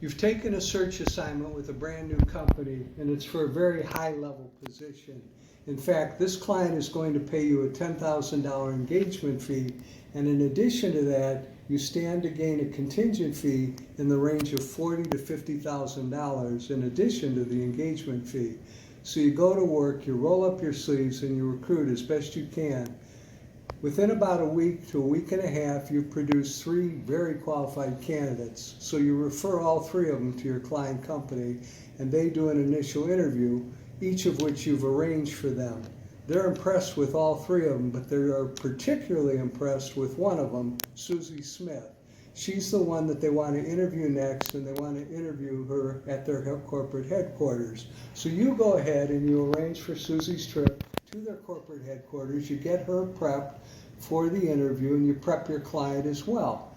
You've taken a search assignment with a brand new company, and it's for a very high-level position. In fact, this client is going to pay you a $10,000 engagement fee, and in addition to that, you stand to gain a contingent fee in the range of $40,000 to $50,000 in addition to the engagement fee. So you go to work, you roll up your sleeves, and you recruit as best you can. Within about a week to a week and a half, you've produced 3 very qualified candidates. So you refer all 3 of them to your client company, and they do an initial interview, each of which you've arranged for them. They're impressed with all 3 of them, but they are particularly impressed with one of them, Susie Smith. She's the one that they want to interview next, and they want to interview her at their corporate headquarters. So you go ahead and you arrange for Susie's trip to their corporate headquarters. You get her prepped for the interview, and you prep your client as well.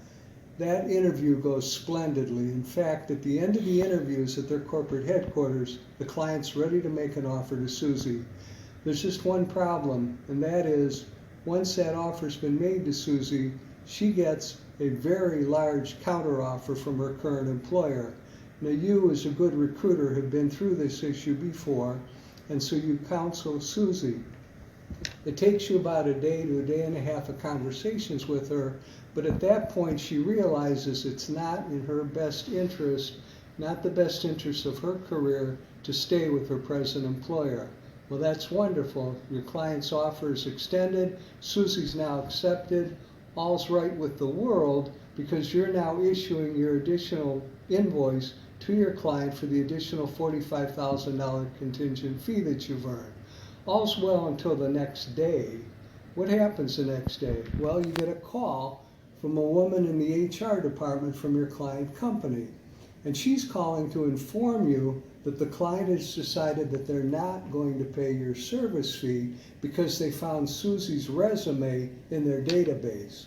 That interview goes splendidly. In fact, at the end of the interviews at their corporate headquarters, the client's ready to make an offer to Susie. There's just one problem, and that is, once that offer's been made to Susie, she gets a very large counteroffer from her current employer. Now, you as a good recruiter have been through this issue before, and so you counsel Susie. It takes you about a day to a day and a half of conversations with her, but at that point she realizes it's not in her best interest, not the best interest of her career, to stay with her present employer. Well, that's wonderful. Your client's offer is extended. Susie's now accepted. All's right with the world, because you're now issuing your additional invoice to your client for the additional $45,000 contingent fee that you've earned. All's well until the next day. What happens the next day? Well, you get a call from a woman in the HR department from your client company, and she's calling to inform you that the client has decided that they're not going to pay your service fee because they found Susie's resume in their database.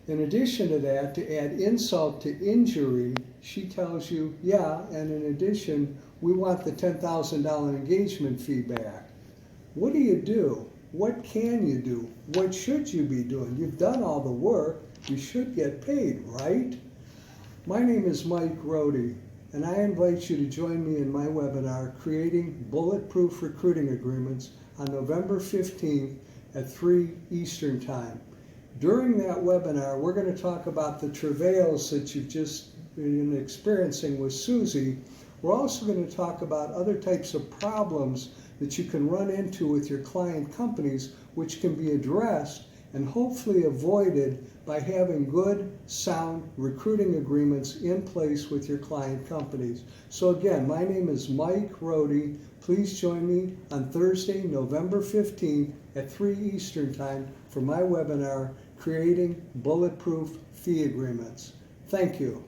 In addition to that, to add insult to injury, she tells you, yeah, and in addition, we want the $10,000 engagement fee back. What do? What can you do? What should you be doing? You've done all the work. You should get paid, right? My name is Mike Rohde, and I invite you to join me in my webinar, Creating Bulletproof Recruiting Agreements, on November 15th at 3 Eastern Time. During that webinar, we're going to talk about the travails that you've just been experiencing with Susie. We're also going to talk about other types of problems that you can run into with your client companies, which can be addressed and hopefully avoided by having good, sound recruiting agreements in place with your client companies. So again, my name is Mike Rohde. Please join me on Thursday, November 15th at 3 Eastern Time for my webinar, Creating Bulletproof Fee Agreements. Thank you.